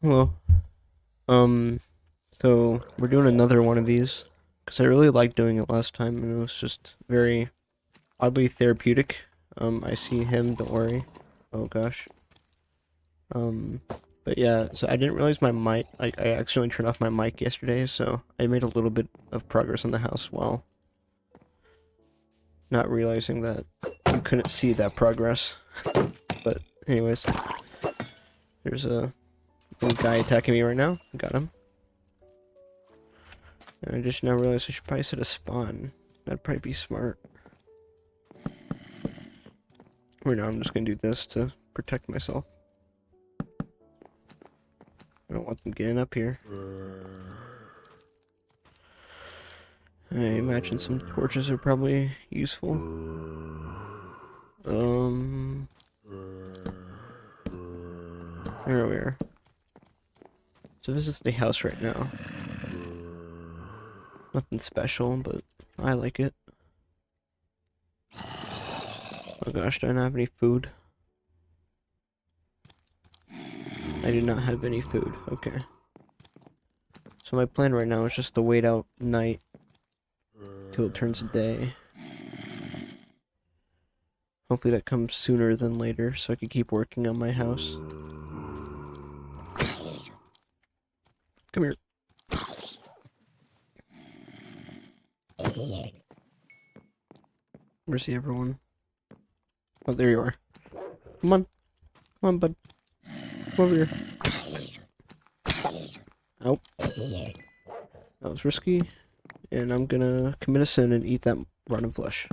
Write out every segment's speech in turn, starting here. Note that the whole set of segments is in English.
Well, um, so we're doing another one of these because I really liked doing it last time and it was just very oddly therapeutic. I see him, don't worry. Oh gosh. Um, but yeah, so I didn't realize my mic, I accidentally turned off my mic yesterday, so I made a little bit of progress on the house while not realizing that you couldn't see that progress. But anyways, there's a little guy attacking me right now. Got him. And I just now realized I should probably set a spawn. That'd probably be smart. Or now I'm just gonna do this to protect myself. I don't want them getting up here. I imagine some torches are probably useful. Um, there we are. So this is the house right now. Nothing special, but I like it. Oh gosh, do I not have any food? I do not have any food. Okay. So my plan right now is just to wait out night till it turns day. Hopefully that comes sooner than later so I can keep working on my house. Come here. Where's he, everyone? Oh, there you are. Come on. Come on, bud. Come over here. Ow. That was risky. And I'm gonna commit a sin and eat that rotten flesh.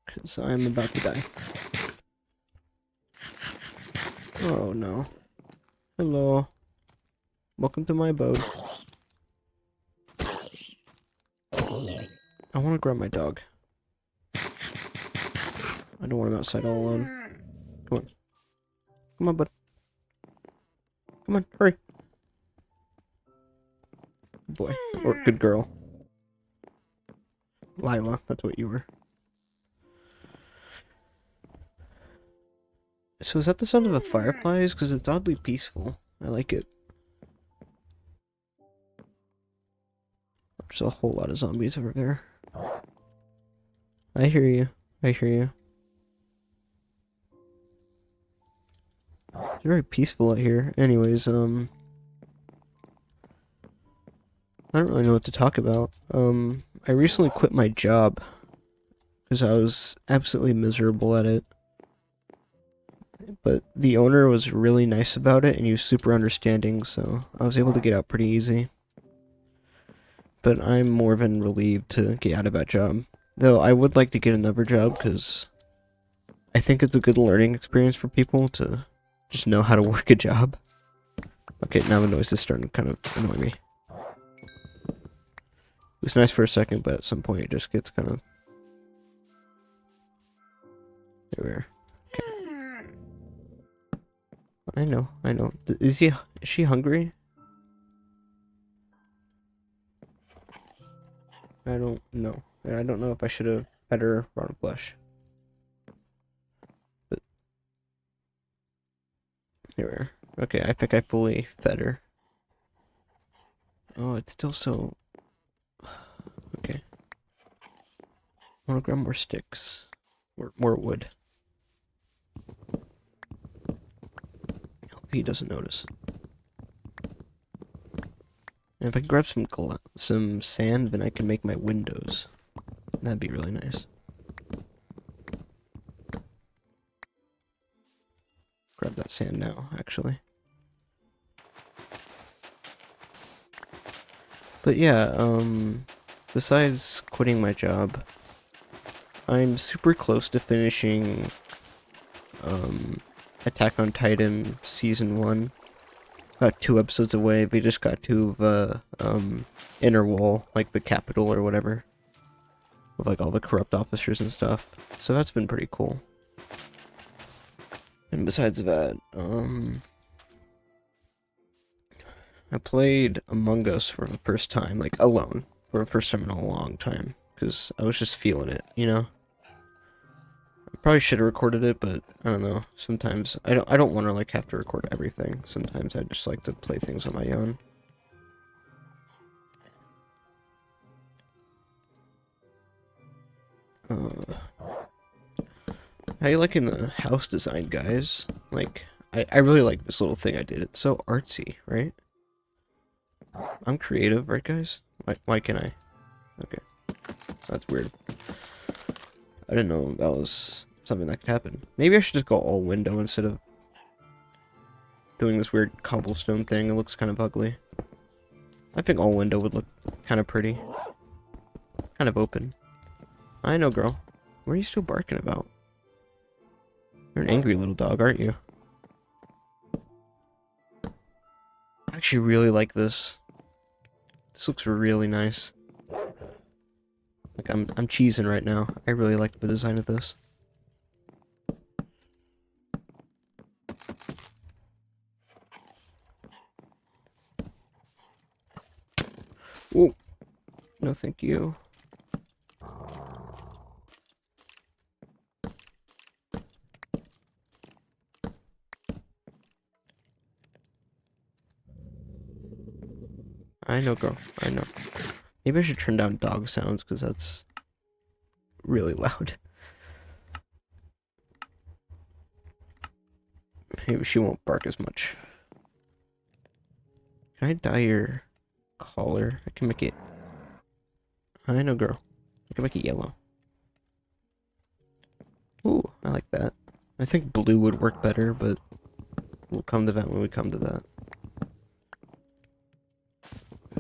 Because I'm about to die. Oh no. Hello. Welcome to my abode. I want to grab my dog. I don't want him outside all alone. Come on. Come on, bud. Come on, hurry. Good boy. Or good girl. Lila, that's what you were. So is that the sound of the fireflies? Because it's oddly peaceful. I like it. There's a whole lot of zombies over there. I hear you. I hear you. It's very peaceful out here. Anyways, I don't really know what to talk about. I recently quit my job because I was absolutely miserable at it. But the owner was really nice about it and he was super understanding, so I was able to get out pretty easy. But I'm more than relieved to get out of that job. Though I would like to get another job because I think it's a good learning experience for people to just know how to work a job. Okay, now the noise is starting to kind of annoy me. It was nice for a second, but at some point it just gets kind of... There we are. Okay. I know, I know. Is she hungry? I don't know. I don't know if I should have fed her rotten flesh. But here we are. Okay, I think I fully fed her. Oh, it's still so... Okay. I want to grab more sticks. More wood. Hope he doesn't notice. And if I can grab some sand, then I can make my windows. That'd be really nice. Grab that sand now, actually. But yeah, besides quitting my job, I'm super close to finishing, Attack on Titan Season 1. About 2 episodes away. They just got to the, inner wall, like the capital or whatever. With, like, all the corrupt officers and stuff. So that's been pretty cool. And besides that, I played Among Us for the first time, like, alone. For the first time in a long time. Because I was just feeling it, you know? Probably should have recorded it, but I don't know. Sometimes I don't want to like have to record everything. Sometimes I just like to play things on my own. How you liking the house design, guys? Like, I really like this little thing I did. It's so artsy, right? I'm creative, right, guys? Why can't I? Okay, that's weird. I didn't know that was something that could happen. Maybe I should just go all window instead of doing this weird cobblestone thing. It looks kind of ugly. I think all window would look kind of pretty. Kind of open. I know, girl. What are you still barking about? You're an angry little dog, aren't you? I actually really like this. This looks really nice. Like I'm cheesing right now. I really like the design of this. Oh, no thank you. I know, girl. I know. Maybe I should turn down dog sounds, because that's really loud. Maybe she won't bark as much. Can I dye your collar? I can make it... I know, girl. I can make it yellow. Ooh, I like that. I think blue would work better, but we'll come to that when we come to that.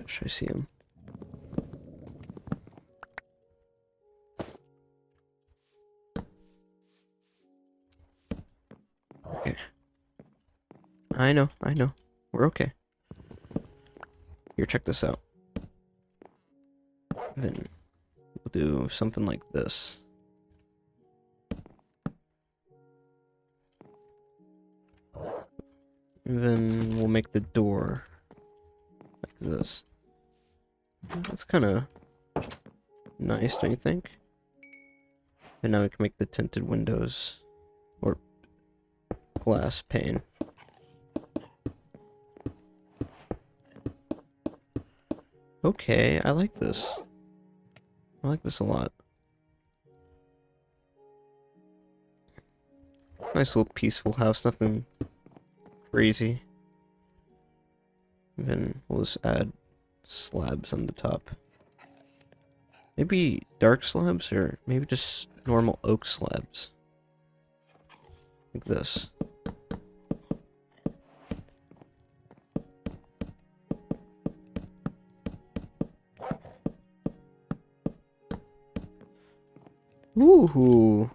Should I see him? Okay. I know. We're okay. Here, check this out. Then we'll do something like this. And then we'll make the door like this. That's kind of nice, don't you think? And now we can make the tinted windows, or glass pane. Okay, I like this. I like this a lot. Nice little peaceful house, nothing crazy. And then we'll just add slabs on the top. Maybe dark slabs, or maybe just normal oak slabs. Like this. Ooh.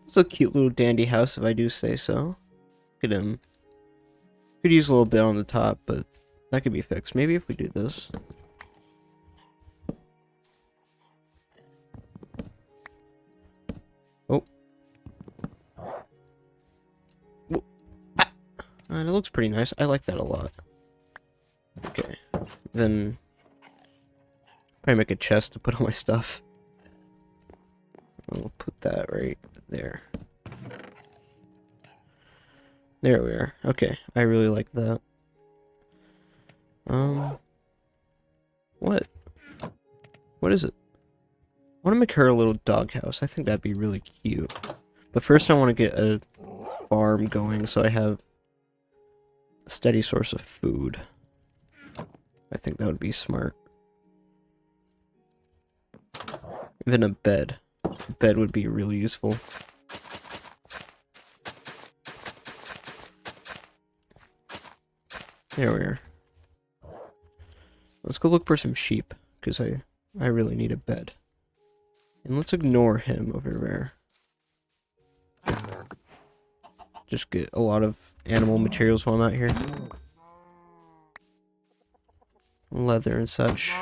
It's a cute little dandy house, if I do say so. Look at him. Could use a little bit on the top, but that could be fixed. Maybe if we do this. Oh. Whoa. Ah. It looks pretty nice. I like that a lot. Okay. Then probably make a chest to put all my stuff. I'll put that right there. There we are. Okay, I really like that. What? What is it? I want to make her a little doghouse. I think that'd be really cute. But first I want to get a farm going so I have a steady source of food. I think that would be smart. Even a bed. A bed would be really useful. There we are. Let's go look for some sheep, because I really need a bed. And let's ignore him over there. Just get a lot of animal materials while I'm out here. Leather and such.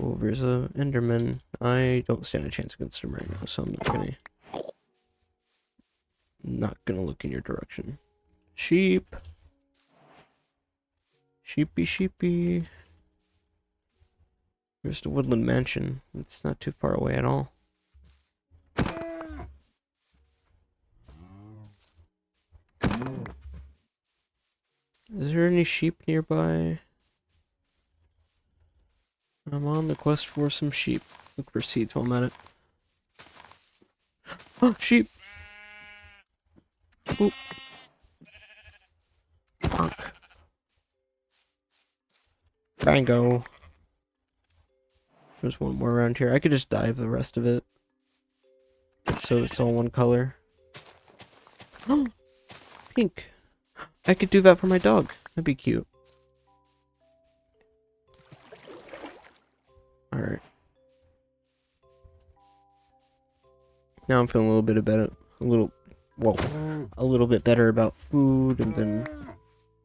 Oh, there's a Enderman. I don't stand a chance against him right now, so I'm not gonna look in your direction. Sheep. Sheepy, sheepy. There's the Woodland Mansion. It's not too far away at all. Is there any sheep nearby? I'm on the quest for some sheep. Look for seeds while I'm at it. Oh, sheep! Oop. Bonk. Bango. There's one more around here. I could just dye the rest of it. So it's all one color. Oh! Pink. I could do that for my dog. That'd be cute. Alright. Now I'm feeling a little bit better. A little bit better about food, and then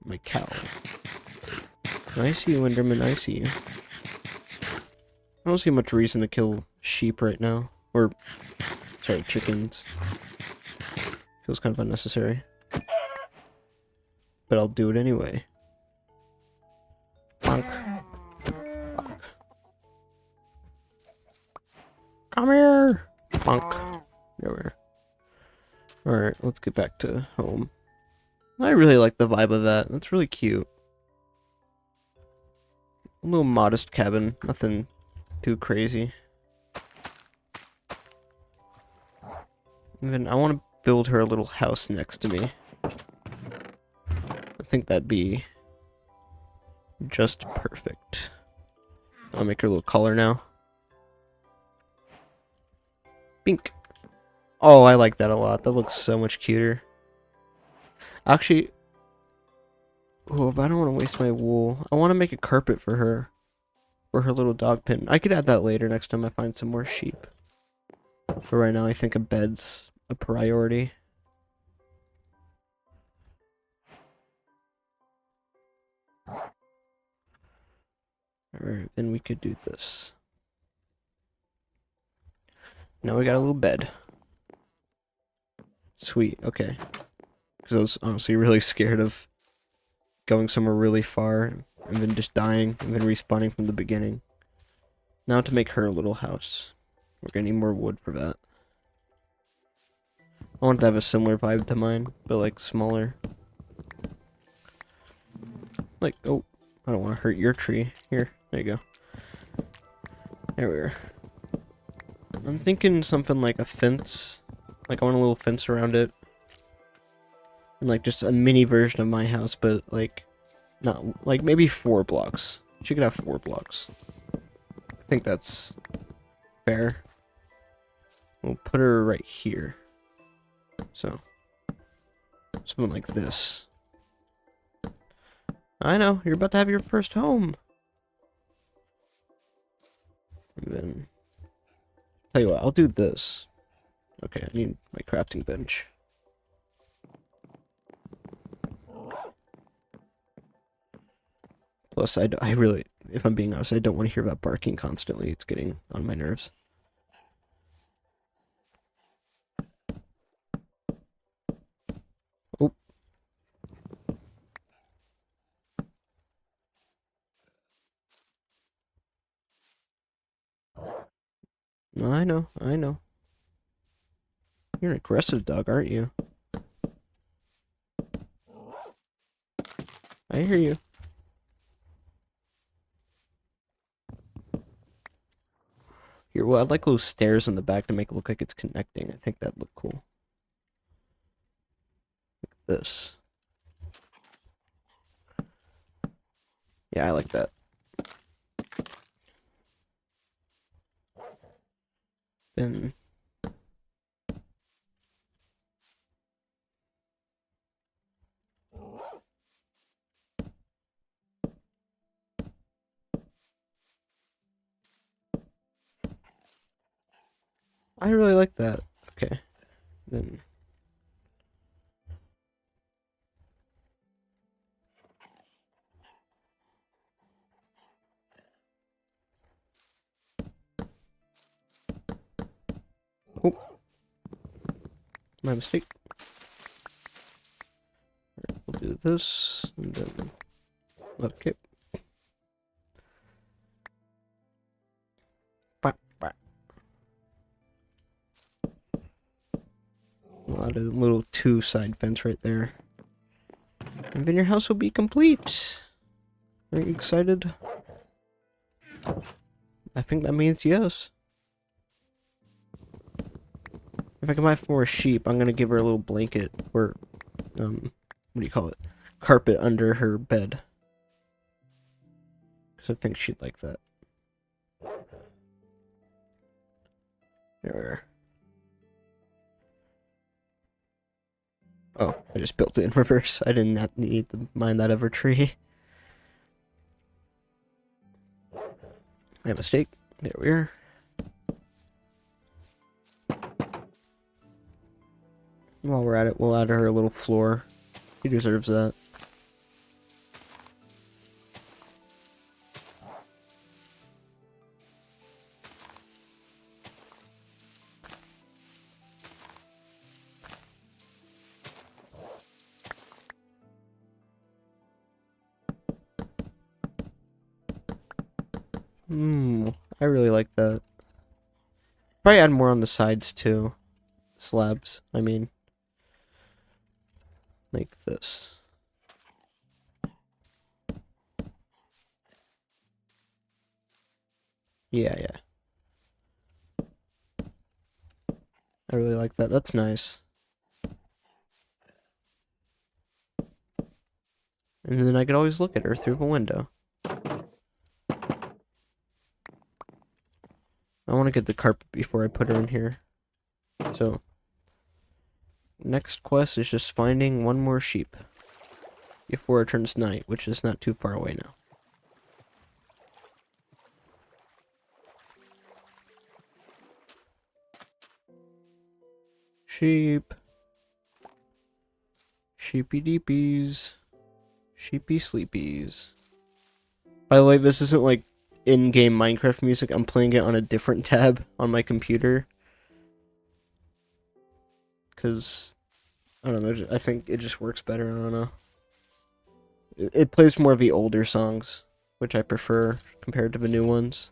my cow. I see you, Enderman. I see you. I don't see much reason to kill sheep right now. Or, sorry, chickens. Feels kind of unnecessary. But I'll do it anyway. Bonk. Bonk. Come here! Bonk. There we are. Alright, let's get back to home. I really like the vibe of that. That's really cute. A little modest cabin. Nothing too crazy. Even I want to build her a little house next to me. I think that'd be just perfect. I'll make her a little color now. Pink. Oh, I like that a lot. That looks so much cuter. Actually, oh, but I don't want to waste my wool. I want to make a carpet for her little dog pen. I could add that later next time I find some more sheep. But right now I think a bed's a priority. Alright, then we could do this. Now we got a little bed. Sweet, okay. Because I was honestly really scared of going somewhere really far and then just dying and then respawning from the beginning. Now to make her a little house. We're gonna need more wood for that. I want to have a similar vibe to mine, but like smaller. Like, oh, I don't want to hurt your tree. Here, there you go. There we are. I'm thinking something like a fence. Like, I want a little fence around it. And like just a mini version of my house, but like, not, like maybe 4 blocks. She could have 4 blocks. I think that's fair. We'll put her right here. So, something like this. I know, you're about to have your first home. And then, tell you what, I'll do this. Okay, I need my crafting bench. Plus, I really, if I'm being honest, I don't want to hear about barking constantly. It's getting on my nerves. Oh. I know, I know. You're an aggressive dog, aren't you? I hear you. Here, well, I'd like those stairs in the back to make it look like it's connecting. I think that'd look cool. Like this. Yeah, I like that. Then I really like that. Okay. Then oh, my mistake. We'll do this and then okay. I'll add a little 2 side fence right there. And then your house will be complete. Are you excited? I think that means yes. If I can buy 4 sheep, I'm gonna give her a little blanket or what do you call it? Carpet under her bed. Because I think she'd like that. There we are. Oh, I just built it in reverse. I did not need to mine that ever tree. My mistake. There we are. While we're at it, we'll add her a little floor. She deserves that. I really like that. Probably add more on the sides too. Slabs, I mean. Like this. Yeah. I really like that. That's nice. And then I could always look at her through the window. I want to get the carpet before I put her in here. So, next quest is just finding 1 more sheep before it turns night, which is not too far away now. Sheep. Sheepy deepies. Sheepy sleepies. By the way, this isn't like in-game Minecraft music. I'm playing it on a different tab on my computer. Because, I don't know, I think it just works better. I don't know. It plays more of the older songs, which I prefer compared to the new ones.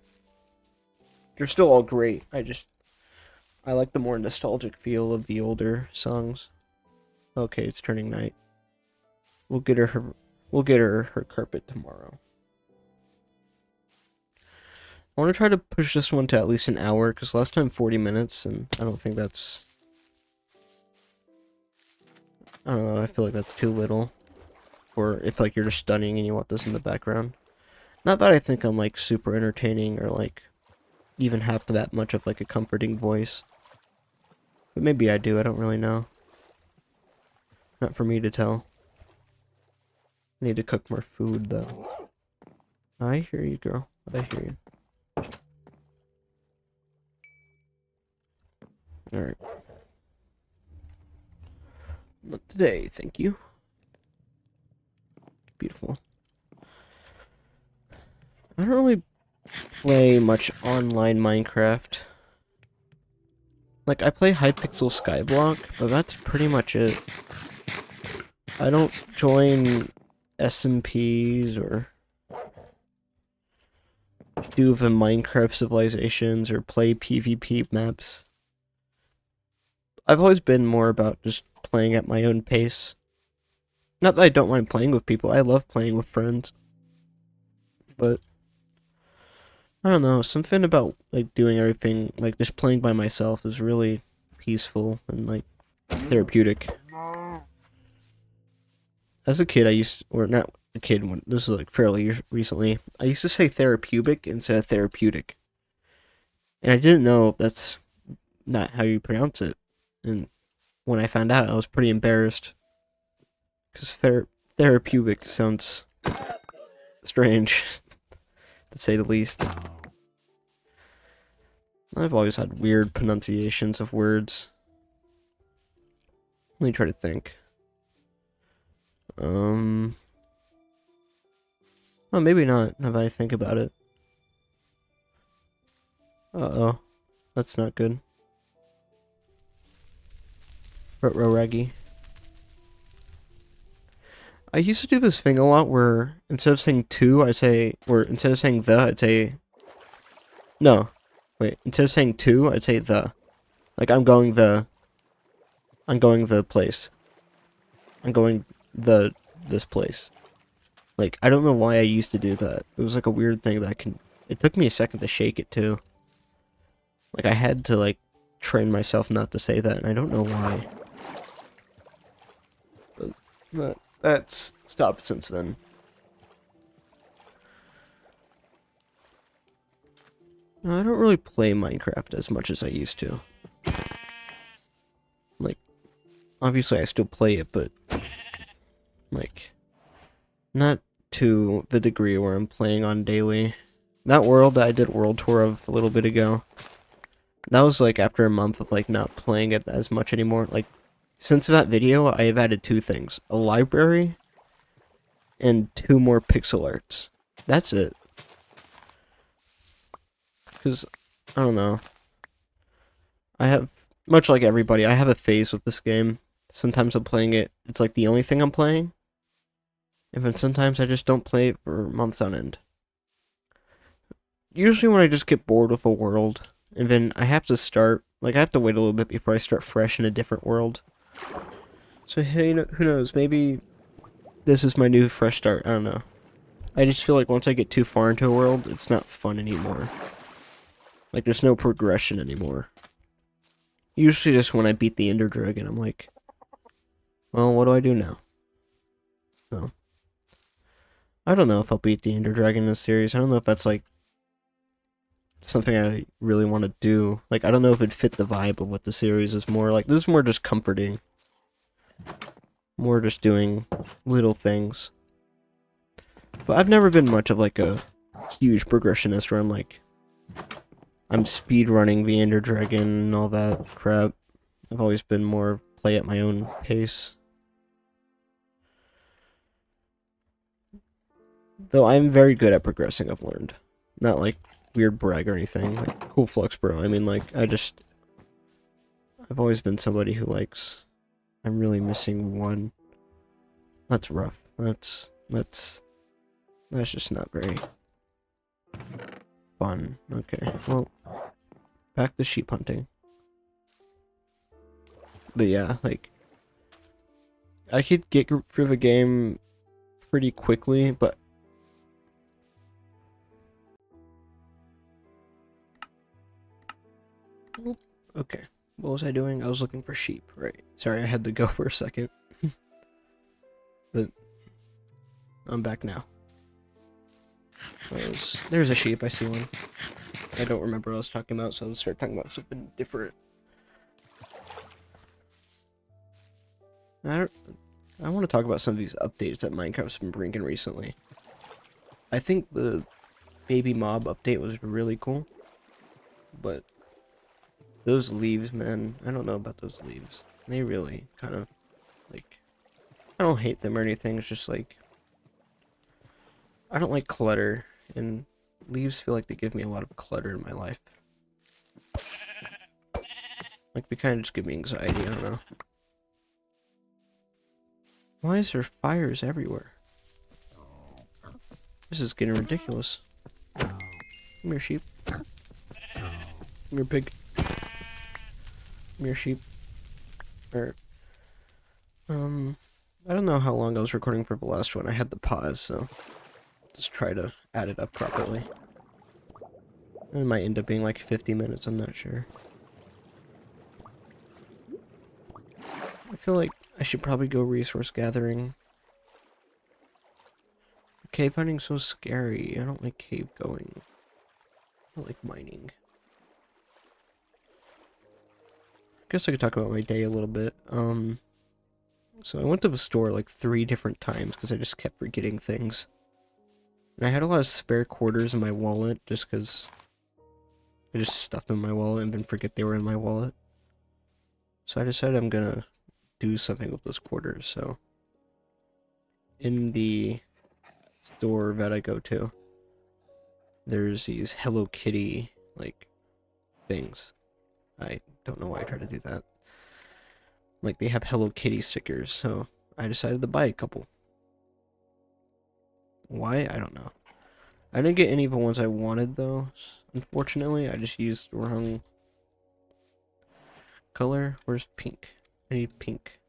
They're still all great. I like the more nostalgic feel of the older songs. Okay, it's turning night. We'll get her her carpet tomorrow. I want to try to push this one to at least an hour, because last time 40 minutes, and I don't think that's... I don't know, I feel like that's too little. Or if like you're just studying and you want this in the background. Not that I think I'm like super entertaining or like even have that much of like a comforting voice. But maybe I do, I don't really know. Not for me to tell. I need to cook more food though. I hear you, girl. I hear you. Alright. Not today, thank you. Beautiful. I don't really play much online Minecraft. Like, I play Hypixel Skyblock, but that's pretty much it. I don't join SMPs or do the Minecraft civilizations or play PvP maps. I've always been more about just playing at my own pace. Not that I don't mind playing with people, I love playing with friends. But I don't know, something about like doing everything, like just playing by myself is really peaceful and like therapeutic. As a kid, I used, or not a kid, when this was like fairly recently, I used to say therapeutic instead of therapeutic. And I didn't know that's not how you pronounce it. And when I found out, I was pretty embarrassed. Because therapeutic sounds strange, to say the least. I've always had weird pronunciations of words. Let me try to think. Oh, maybe not, now that I think about it. Uh-oh. That's not good. Raggy. I used to do this thing a lot where instead of saying to, I say, or instead of saying the, I'd say, no, wait, instead of saying to, I'd say the. Like, I'm going the, I'm going the place. I'm going this place. Like, I don't know why I used to do that. It was like a weird thing that I can... It took me a second to shake it, too. Like, I had to, like, train myself not to say that, and I don't know why. But that's stopped since then. No, I don't really play Minecraft as much as I used to. Like, obviously I still play it, but... Like... Not to the degree where I'm playing on daily. That world that I did World Tour of a little bit ago, that was like after a month of like not playing it as much anymore. Like, since that video, I have added 2 things. A library, and 2 more pixel arts. That's it. Because, I don't know. I have, much like everybody, I have a phase with this game. Sometimes I'm playing it, it's like the only thing I'm playing. And then sometimes I just don't play it for months on end. Usually when I just get bored with a world, and then I have to start, like I have to wait a little bit before I start fresh in a different world. So hey, who knows, maybe this is my new fresh start, I don't know. I just feel like once I get too far into a world, it's not fun anymore. Like there's no progression anymore. Usually just when I beat the Ender Dragon, I'm like, well, what do I do now? So, I don't know if I'll beat the Ender Dragon in this series. I don't know if that's like something I really want to do. Like, I don't know if it'd fit the vibe of what the series is more like. This is more just comforting. More just doing little things. But I've never been much of like a huge progressionist where I'm like, I'm speedrunning the Ender Dragon and all that crap. I've always been more play at my own pace. Though I'm very good at progressing, I've learned. Not like weird brag or anything. Like, cool flex, bro. I mean, like, I've always been somebody who likes... I'm really missing one. That's rough. That's just not very fun. Okay, well, back to sheep hunting. But yeah, like, I could get through the game pretty quickly, but okay, what was I doing? I was looking for sheep, right? Sorry, I had to go for a second. But I'm back now. There's a sheep, I see one. I don't remember what I was talking about, so let's start talking about something different. I want to talk about some of these updates that Minecraft's been bringing recently. I think the baby mob update was really cool, but those leaves, man, I don't know about those leaves. They really kind of, like, I don't hate them or anything, it's just like, I don't like clutter, and leaves feel like they give me a lot of clutter in my life. Like, they kind of just give me anxiety, I don't know. Why is there fires everywhere? This is getting ridiculous. Come here, sheep. Come here, pig. Come here, sheep. Or, I don't know how long I was recording for the last one. I had to pause, so just try to add it up properly. It might end up being like 50 minutes, I'm not sure. I feel like I should probably go resource gathering. Cave hunting's so scary. I don't like cave going. I don't like mining. I guess I could talk about my day a little bit. So I went to the store like 3 different times because I just kept forgetting things. And I had a lot of spare quarters in my wallet just because I just stuffed them in my wallet and then forget they were in my wallet. So I decided I'm gonna do something with those quarters, so in the store that I go to, there's these Hello Kitty, like, things. I don't know why I tried to do that. Like, they have Hello Kitty stickers, so I decided to buy a couple. Why? I don't know. I didn't get any of the ones I wanted, though. Unfortunately, I just used the wrong color. Where's pink? I need pink.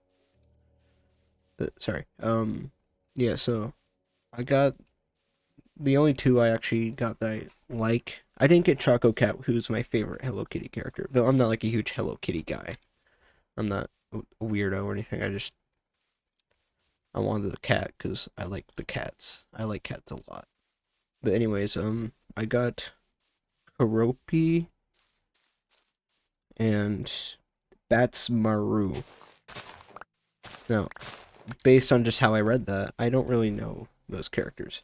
But, sorry. Yeah, so I got the only two I actually got that I like. I didn't get Choco Cat, who's my favorite Hello Kitty character. Though I'm not like a huge Hello Kitty guy. I'm not a weirdo or anything. I wanted a cat because I like the cats. I like cats a lot. But anyways, I got Karopi and Bats Maru. Now, based on just how I read that, I don't really know those characters.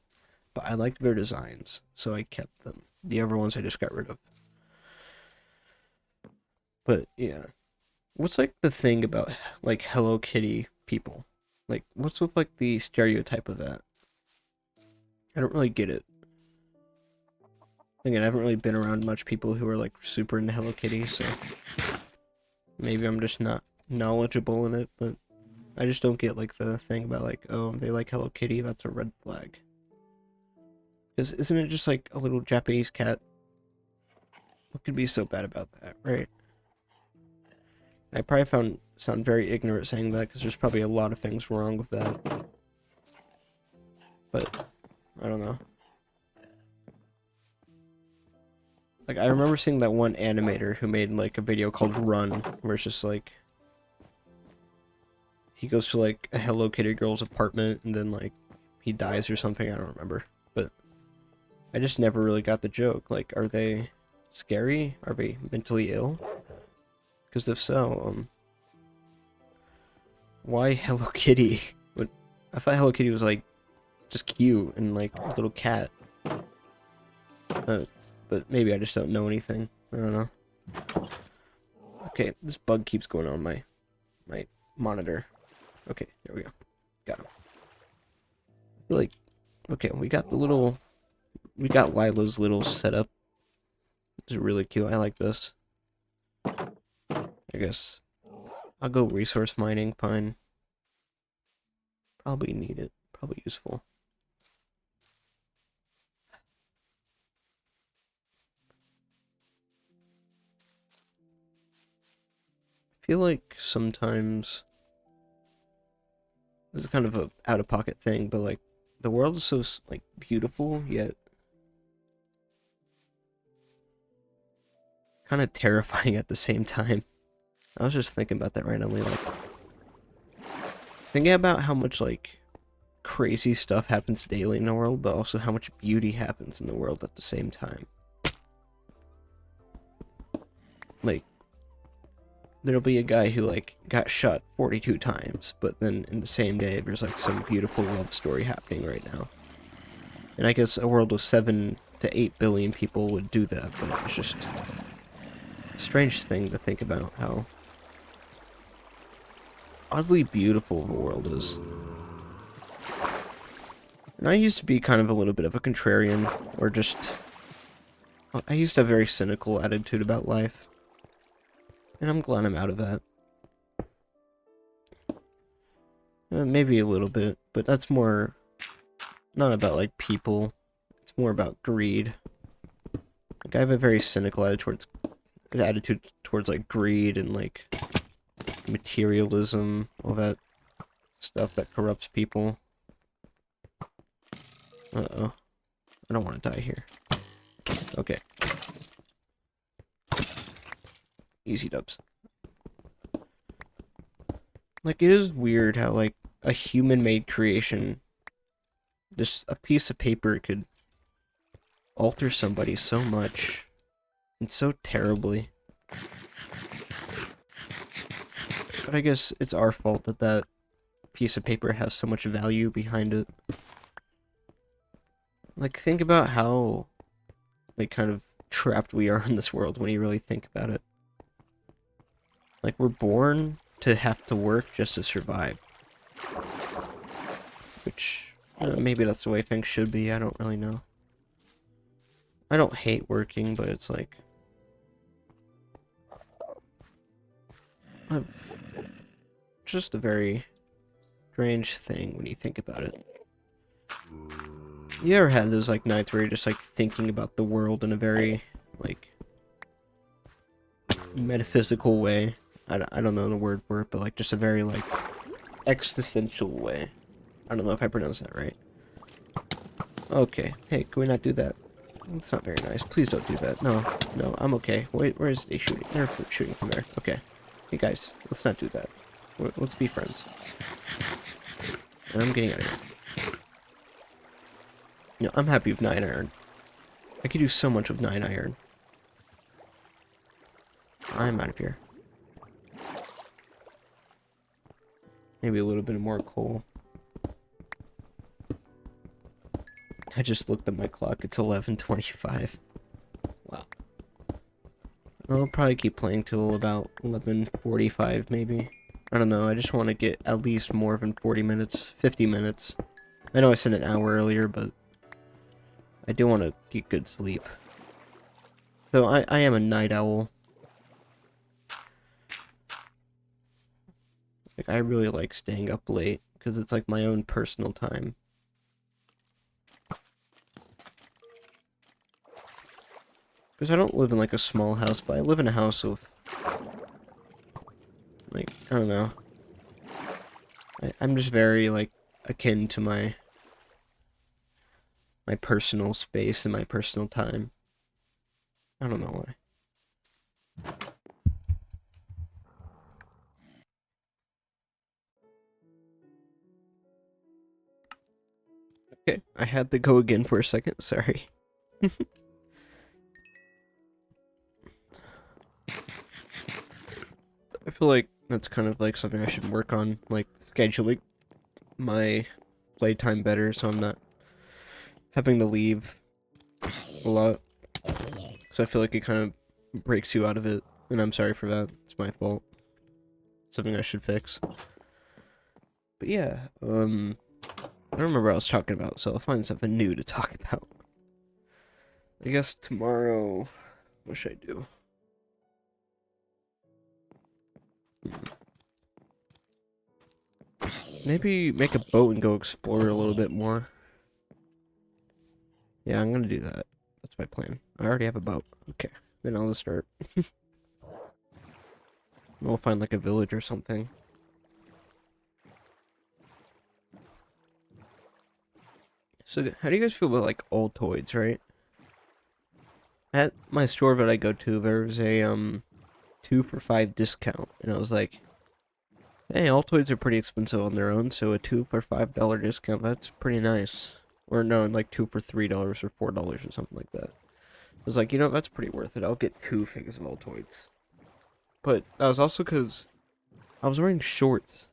But I liked their designs, so I kept them. The other ones I just got rid of. But yeah. What's like the thing about like Hello Kitty people? Like what's with like the stereotype of that? I don't really get it. Again, I haven't really been around much people who are like super into Hello Kitty, so maybe I'm just not knowledgeable in it, but I just don't get like the thing about like, oh, they like Hello Kitty, that's a red flag. Because isn't it just like a little Japanese cat? What could be so bad about that, right? I probably sound very ignorant saying that because there's probably a lot of things wrong with that. But I don't know. Like I remember seeing that one animator who made like a video called Run, where it's just like he goes to like a Hello Kitty girl's apartment and then like he dies or something. I don't remember, but I just never really got the joke. Like, are they scary? Are they mentally ill? Because if so, why Hello Kitty? But I thought Hello Kitty was like just cute and like a little cat. But maybe I just don't know anything. I don't know. Okay, this bug keeps going on my monitor. Okay, there we go. Got him. I feel like okay, we got Lilo's little setup. It's really cute. I like this. I guess I'll go resource mining, fine. Probably need it. Probably useful. I feel like sometimes this is kind of a out-of-pocket thing, but like the world is so like beautiful yet kind of terrifying at the same time. I was just thinking about that randomly, like thinking about how much like crazy stuff happens daily in the world, but also how much beauty happens in the world at the same time. Like there'll be a guy who like got shot 42 times, but then in the same day there's like some beautiful love story happening right now. And I guess a world of 7 to 8 billion people would do that, but it's just a strange thing to think about how oddly beautiful the world is. And I used to be kind of a little bit of a contrarian, or just I used to have a very cynical attitude about life. And I'm glad I'm out of that. Maybe a little bit, but that's more not about like people. It's more about greed. Like I have a very cynical attitude towards like greed and like materialism, all that stuff that corrupts people. Uh-oh. I don't want to die here. Okay. Easy dubs. Like, it is weird how, like, a human-made creation, just a piece of paper could alter somebody so much, and so terribly. But I guess it's our fault that that piece of paper has so much value behind it. Like, think about how, like, kind of trapped we are in this world when you really think about it. Like, we're born to have to work just to survive. Which, maybe that's the way things should be, I don't really know. I don't hate working, but it's like... just a very strange thing when you think about it. You ever had those, like, nights where you're just, like, thinking about the world in a very, like, metaphysical way? I don't know the word for it, but like just a very like existential way. I don't know if I pronounced that right. Okay. Hey, can we not do that? That's not very nice. Please don't do that. No, no, I'm okay. Wait, where is they shooting? They're shooting from there. Okay. Hey guys, let's not do that. Let's be friends. And I'm getting out of here. No, I'm happy with 9 iron. I could do so much with 9 iron. I'm out of here. Maybe a little bit more coal. I just looked at my clock. It's 11:25. Wow. I'll probably keep playing till about 11:45 maybe. I don't know. I just want to get at least more than 40 minutes, 50 minutes. I know I said an hour earlier, but I do want to get good sleep. Though I am a night owl. Like, I really like staying up late, because it's like my own personal time. Because I don't live in like a small house, but I live in a house of, like, I don't know. I'm just very, like, akin to my personal space and my personal time. I don't know why. Okay, I had to go again for a second, sorry. I feel like that's kind of like something I should work on, like scheduling my playtime better so I'm not having to leave a lot. So I feel like it kind of breaks you out of it, and I'm sorry for that. It's my fault. Something I should fix. But yeah, I don't remember what I was talking about, so I'll find something new to talk about. I guess tomorrow, what should I do? Maybe make a boat and go explore a little bit more. Yeah, I'm gonna do that. That's my plan. I already have a boat. Okay, then I'll just start. We'll find like a village or something. So, how do you guys feel about like Altoids, right? At my store that I go to, there's a 2 for $5 discount, and I was like, hey, Altoids are pretty expensive on their own, so a 2 for $5 discount, that's pretty nice. Or no, like 2 for $3 or $4 or something like that. I was like, you know, that's pretty worth it. I'll get 2 things of Altoids. But that was also because I was wearing shorts,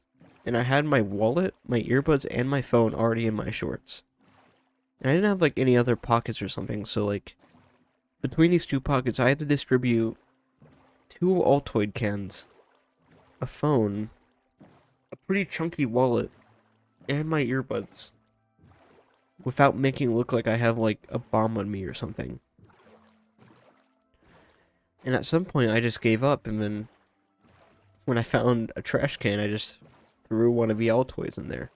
and I had my wallet, my earbuds, and my phone already in my shorts. And I didn't have like any other pockets or something, so like between these 2 pockets, I had to distribute 2 Altoid cans, a phone, a pretty chunky wallet, and my earbuds without making it look like I have like a bomb on me or something. And at some point, I just gave up, and then when I found a trash can, I just threw one of the Altoids in there.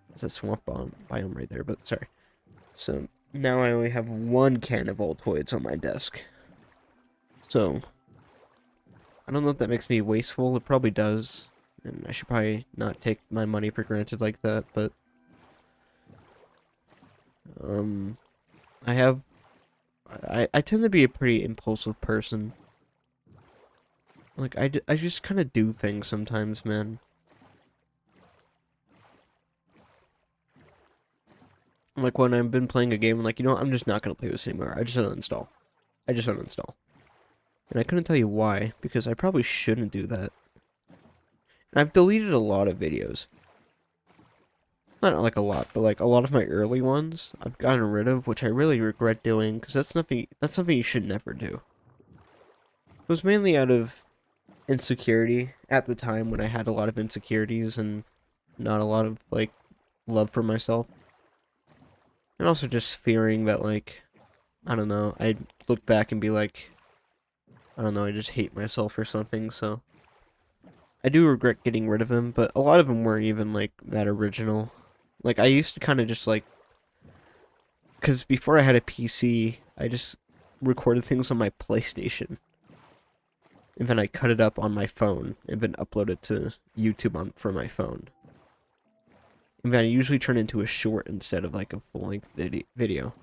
There's a swamp biome right there, but sorry. So now I only have 1 can of Altoids on my desk. So I don't know if that makes me wasteful. It probably does. And I should probably not take my money for granted like that, but I have I tend to be a pretty impulsive person. Like I just kind of do things sometimes, man. Like when I've been playing a game, I'm like, you know what, I'm just not gonna play this anymore. I just uninstall. I just uninstall. And I couldn't tell you why, because I probably shouldn't do that. And I've deleted a lot of videos. Not like a lot, but like a lot of my early ones I've gotten rid of, which I really regret doing, because that's something you should never do. It was mainly out of insecurity at the time when I had a lot of insecurities and not a lot of like love for myself. And also just fearing that like, I don't know, I'd look back and be like, I don't know, I just hate myself or something, so I do regret getting rid of him, but a lot of them weren't even like that original. Like I used to kind of just like, because before I had a PC, I just recorded things on my PlayStation. and then I cut it up on my phone, and then upload it to YouTube from my phone. And then I usually turn it into a short instead of like a full-length video.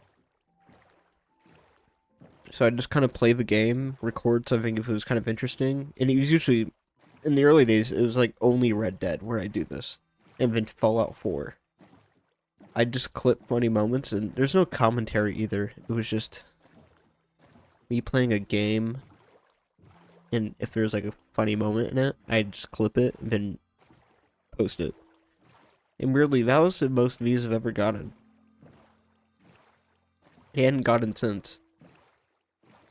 So I just kind of play the game, record something if it was kind of interesting, and it was usually, in the early days, it was like only Red Dead where I do this, and then Fallout 4. I just clip funny moments, and there's no commentary either. It was just me playing a game, and if there's like a funny moment in it, I just clip it and then post it. And weirdly, that was the most views I've ever gotten. I hadn't gotten since.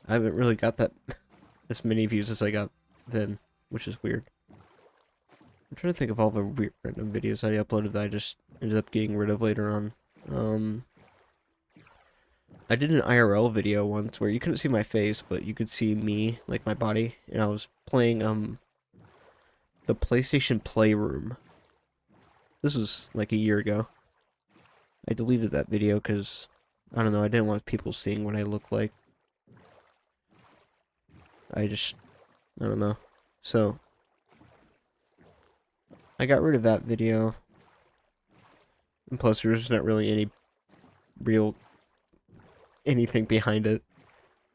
I haven't really got that as many views as I got then, which is weird. I'm trying to think of all the weird random videos I uploaded that I just ended up getting rid of later on. I did an IRL video once where you couldn't see my face, but you could see me, like my body, and I was playing the PlayStation Playroom. This was like a year ago. I deleted that video because, I don't know, I didn't want people seeing what I look like. I don't know. So, I got rid of that video. And plus, there's not really any real anything behind it.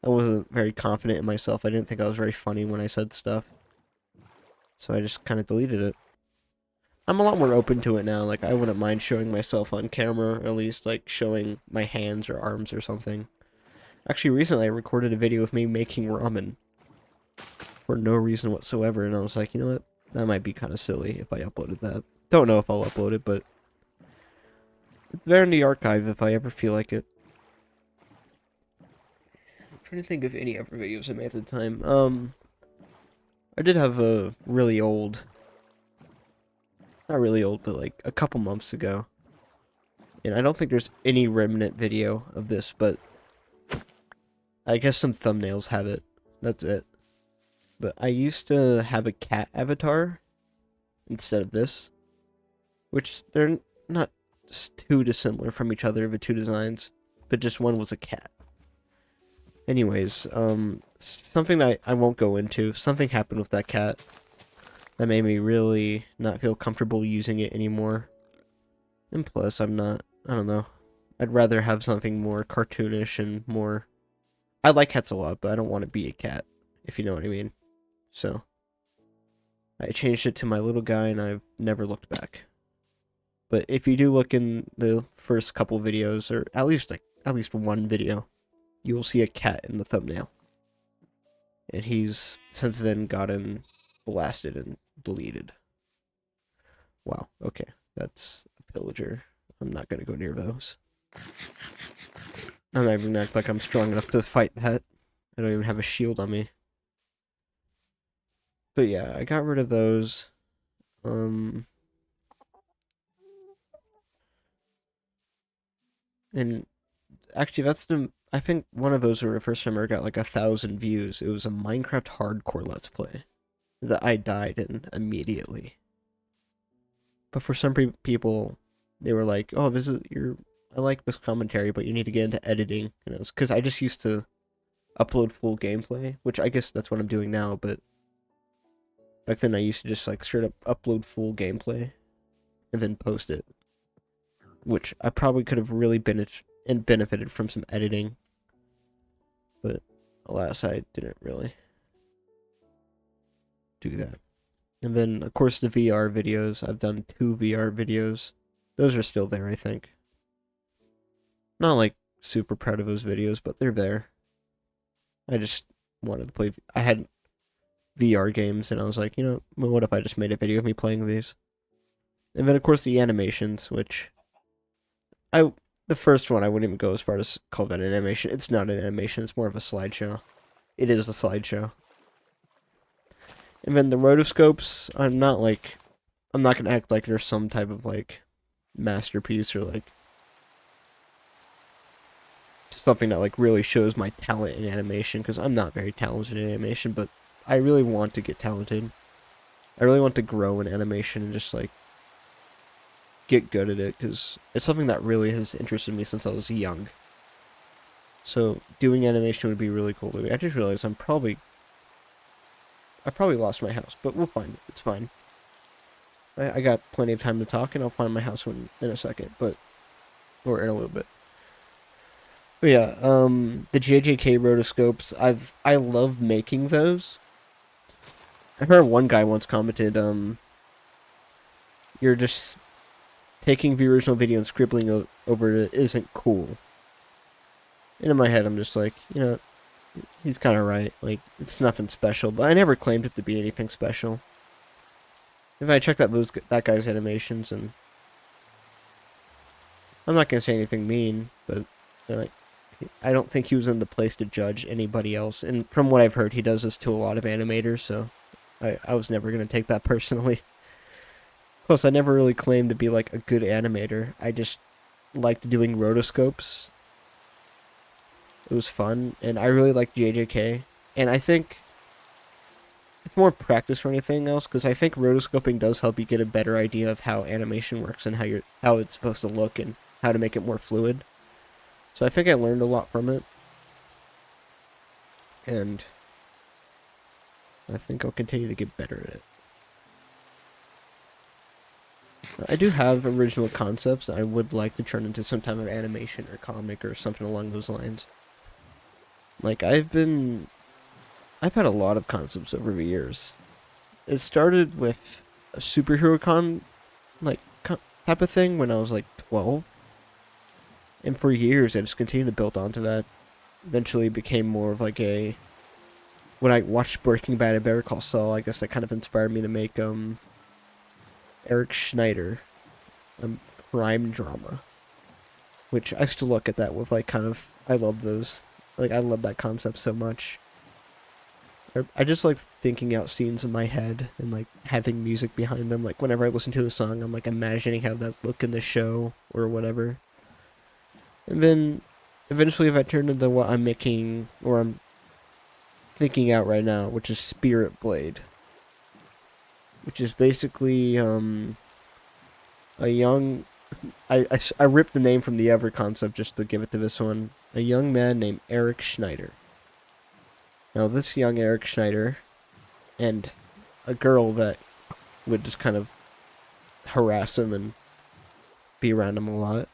I wasn't very confident in myself. I didn't think I was very funny when I said stuff. So I just kind of deleted it. I'm a lot more open to it now. Like, I wouldn't mind showing myself on camera, or at least, like, showing my hands or arms or something. Actually, recently I recorded a video of me making ramen. For no reason whatsoever, and I was like, you know what? That might be kind of silly if I uploaded that. Don't know if I'll upload it, but it's there in the archive if I ever feel like it. I'm trying to think of any other videos I made at the time. I did have a really old, not really old, but like a couple months ago. And I don't think there's any remnant video of this, but I guess some thumbnails have it. That's it. But I used to have a cat avatar instead of this, which they're not too dissimilar from each other, the two designs, but just one was a cat. Anyways, something that I won't go into, something happened with that cat that made me really not feel comfortable using it anymore. And plus, I don't know, I'd rather have something more cartoonish and more... I like cats a lot, but I don't want to be a cat, if you know what I mean. So, I changed it to my little guy, and I've never looked back. But if you do look in the first couple videos, or at least one video, you will see a cat in the thumbnail. And he's since then gotten blasted and deleted. Wow, okay, that's a pillager. I'm not gonna go near those. I'm not even gonna act like I'm strong enough to fight that. I don't even have a shield on me. But yeah, I got rid of those. And actually, I think one of those were the first time I ever got like 1,000 views. It was a Minecraft hardcore Let's Play that I died in immediately. But for some people, they were like, "Oh, I like this commentary, but you need to get into editing." And it was because I just used to upload full gameplay, which I guess that's what I'm doing now. But back then, I used to just like straight up upload full gameplay and then post it, which I probably could have really benefited from some editing. But alas, I didn't really do that. And then, of course, the VR videos. I've done 2 VR videos. Those are still there, I think. Not, like, super proud of those videos, but they're there. I just wanted to play... I had VR games, and I was like, you know, what if I just made a video of me playing these? And then, of course, the animations, which... The first one, I wouldn't even go as far as call that an animation. It's not an animation, it's more of a slideshow. It is a slideshow. And then the rotoscopes, I'm not gonna act like there's some type of, like, masterpiece or, like, something that, like, really shows my talent in animation, because I'm not very talented in animation, but I really want to get talented. I really want to grow in animation and just, like, get good at it, because it's something that really has interested me since I was young. So, doing animation would be really cool to me. I just realized I probably lost my house, but we'll find it. It's fine. I got plenty of time to talk, and I'll find my house in a second, or in a little bit. But yeah, the JJK rotoscopes, I love making those. I remember one guy once commented, you're just taking the original video and scribbling over it isn't cool. And in my head, I'm just like, he's kind of right. Like, it's nothing special, but I never claimed it to be anything special. If I check that guy's animations, and I'm not gonna say anything mean, but I don't think he was in the place to judge anybody else. And from what I've heard, he does this to a lot of animators, so I was never gonna take that personally. Plus, I never really claimed to be like a good animator. I just liked doing rotoscopes. It was fun, and I really liked JJK. And I think it's more practice for anything else, because I think rotoscoping does help you get a better idea of how animation works and how it's supposed to look and how to make it more fluid. So I think I learned a lot from it, and I think I'll continue to get better at it. I do have original concepts I would like to turn into some type of animation or comic or something along those lines. Like, I've had a lot of concepts over the years. It started with a superhero type of thing when I was like 12. And for years I just continued to build onto that. Eventually became more of like when I watched Breaking Bad and Better Call Saul, I guess that kind of inspired me to make Eric Schneider crime drama. Which I still look at that with like I love those. Like, I love that concept so much. I just like thinking out scenes in my head and like having music behind them. Like, whenever I listen to a song, I'm like imagining how that look in the show or whatever. And then eventually, if I turn into what I'm making or I'm thinking out right now, which is Spirit Blade, which is basically a young. I ripped the name from the other concept just to give it to this one. A young man named Eric Schneider. Now, this young Eric Schneider and a girl that would just kind of harass him and be around him a lot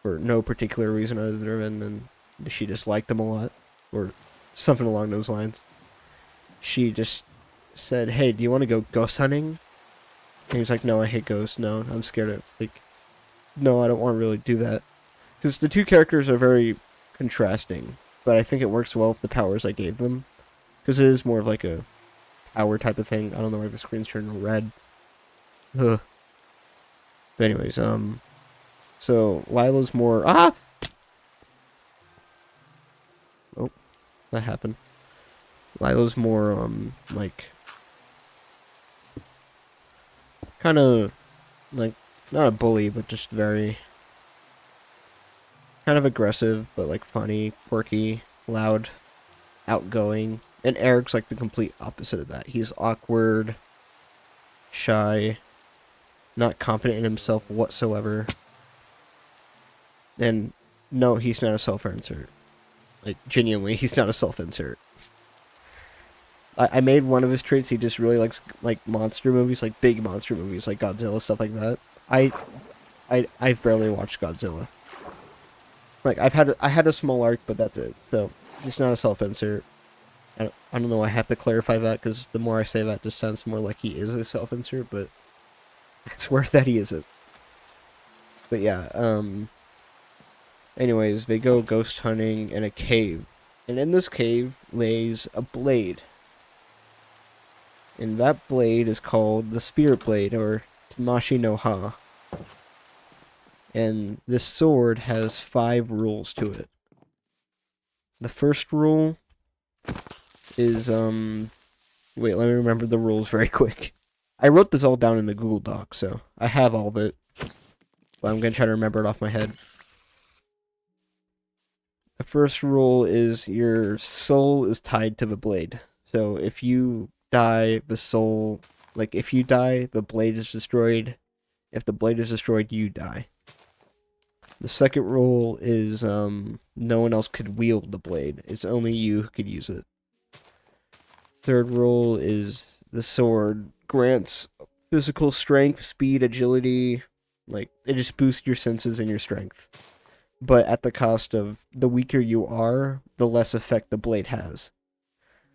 for no particular reason other than she just liked him a lot or something along those lines. She just said, "Hey, do you want to go ghost hunting?" And he was like, "No, I hate ghosts. No, I'm scared of, like, no, I don't want to really do that." Because the two characters are very contrasting, but I think it works well with the powers I gave them. Because it is more of like a power type of thing. I don't know why the screen's turning red. Ugh. But anyways, so Lila's more... Ah! Oh, that happened. Lila's more, like... kind of, like, not a bully, but just very... kind of aggressive, but like funny, quirky, loud, outgoing. And Eric's like the complete opposite of that. He's awkward, shy, not confident in himself whatsoever. And no, he's not a self-insert. Like, genuinely, he's not a self-insert. I made one of his traits. He just really likes like monster movies, like big monster movies, like Godzilla, stuff like that. I've barely watched Godzilla. Like, I had a small arc, but that's it. So he's not a self-insert. I don't know. I have to clarify that because the more I say that, it just sounds more like he is a self-insert. But I swear that he isn't. But yeah. Anyways, they go ghost hunting in a cave, and in this cave lays a blade. And that blade is called the Spirit Blade, or Tamashi no Ha. And this sword has 5 rules to it. The first rule is, wait, let me remember the rules very quick. I wrote this all down in the Google Doc, so I have all of it. But I'm gonna try to remember it off my head. The first rule is your soul is tied to the blade. So if you die, the soul... Like, if you die, the blade is destroyed. If the blade is destroyed, you die. The second rule is no one else could wield the blade. It's only you who could use it. Third rule is the sword grants physical strength, speed, agility. Like, it just boosts your senses and your strength. But at the cost of the weaker you are, the less effect the blade has.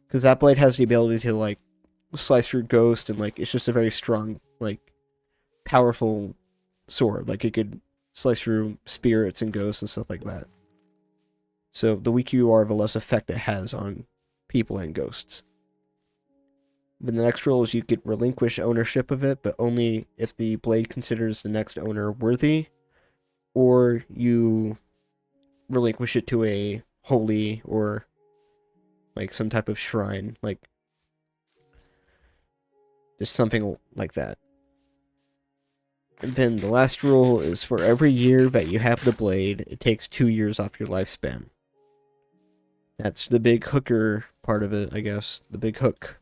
Because that blade has the ability to, like, slice through ghost, and, like, it's just a very strong, like, powerful sword. Like, it could slice through spirits and ghosts and stuff like that. So the weaker you are, the less effect it has on people and ghosts. Then the next rule is you could relinquish ownership of it, but only if the blade considers the next owner worthy, or you relinquish it to a holy or like some type of shrine, like just something like that. And then the last rule is for every year that you have the blade, it takes 2 years off your lifespan. That's the big hooker part of it, I guess. The big hook.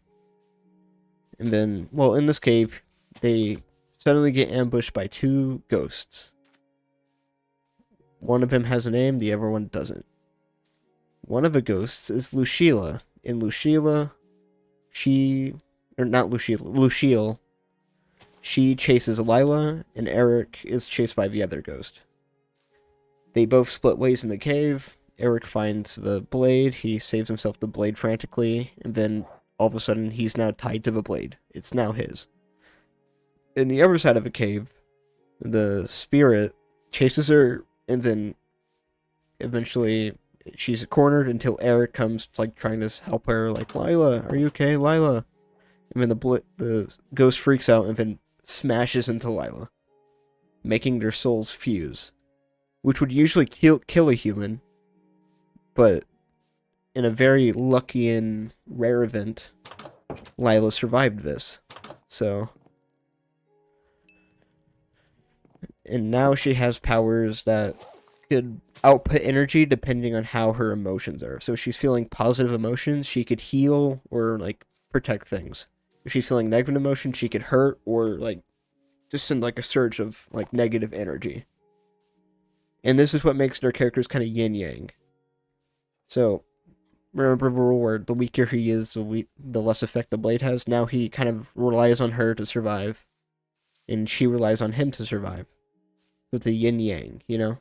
And then, well, in this cave, they suddenly get ambushed by 2 ghosts. One of them has a name, the other one doesn't. One of the ghosts is Lucilla. In Lucilla, Lucille, she chases Lila, and Eric is chased by the other ghost. They both split ways in the cave. Eric finds the blade, he saves himself the blade frantically, and then all of a sudden he's now tied to the blade. It's now his. In the other side of the cave, the spirit chases her, and then eventually she's cornered until Eric comes, like, trying to help her, like, Lila, are you okay, Lila? And then the ghost freaks out and then smashes into Lila, making their souls fuse, which would usually kill a human, but in a very lucky and rare event, Lila survived this. So, and now she has powers that could output energy depending on how her emotions are. So if she's feeling positive emotions, she could heal or, like, protect things. If she's feeling negative emotions, she could hurt or, like, just send, like, a surge of, like, negative energy. And this is what makes their characters kind of yin-yang. So, remember the rule where the weaker he is, the less effect the blade has? Now he kind of relies on her to survive, and she relies on him to survive. So it's a yin-yang, you know?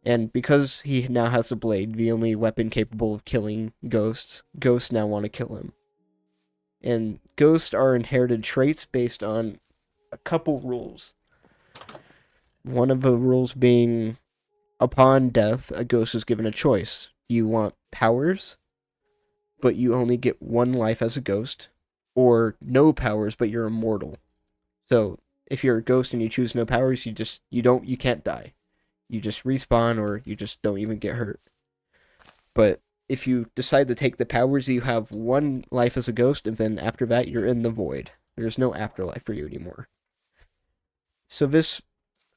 And because he now has the blade, the only weapon capable of killing ghosts now want to kill him. And ghosts are inherited traits based on a couple rules. One of the rules being, upon death, a ghost is given a choice. You want powers, but you only get 1 life as a ghost, or no powers, but you're immortal. So if you're a ghost and you choose no powers, you can't die. You just respawn, or you just don't even get hurt. But if you decide to take the powers, you have 1 life as a ghost, and then after that, you're in the void. There's no afterlife for you anymore. So this,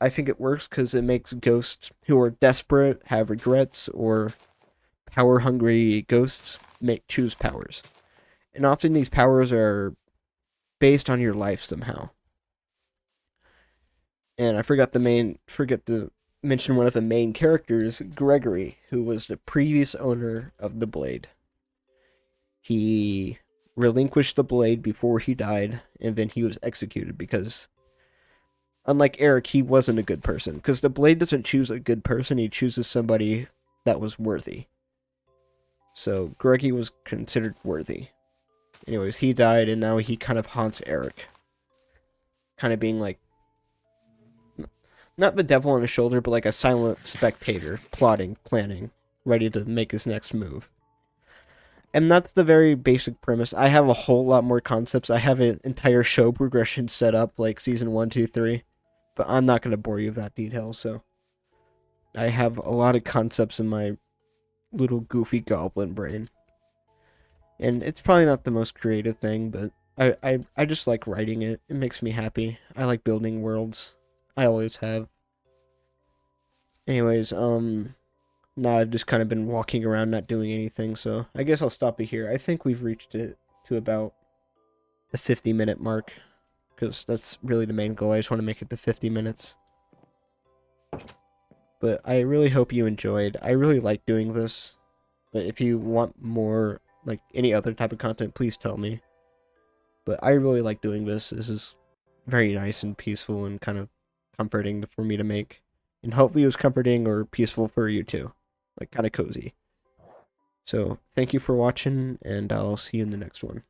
I think it works because it makes ghosts who are desperate, have regrets, or power-hungry ghosts choose powers. And often these powers are based on your life somehow. And I forgot to mention one of the main characters, Gregory, who was the previous owner of the blade. He relinquished the blade before he died, and then he was executed because, unlike Eric, he wasn't a good person. Because the blade doesn't choose a good person, he chooses somebody that was worthy. So Gregory was considered worthy. Anyways, he died, and now he kind of haunts Eric. Kind of being like, not the devil on his shoulder, but like a silent spectator, plotting, planning, ready to make his next move. And that's the very basic premise. I have a whole lot more concepts. I have an entire show progression set up, like season 1, 2, 3. But I'm not going to bore you with that detail, so. I have a lot of concepts in my little goofy goblin brain. And it's probably not the most creative thing, but I just like writing it. It makes me happy. I like building worlds. I always have. Anyways, now I've just kind of been walking around not doing anything, so I guess I'll stop it here. I think we've reached it to about the 50-minute mark, because that's really the main goal. I just want to make it to 50 minutes. But I really hope you enjoyed. I really like doing this, but if you want more like any other type of content, please tell me. But I really like doing this. This is very nice and peaceful and kind of comforting for me to make. And hopefully it was comforting or peaceful for you too. Like kind of cozy. So thank you for watching, and I'll see you in the next one.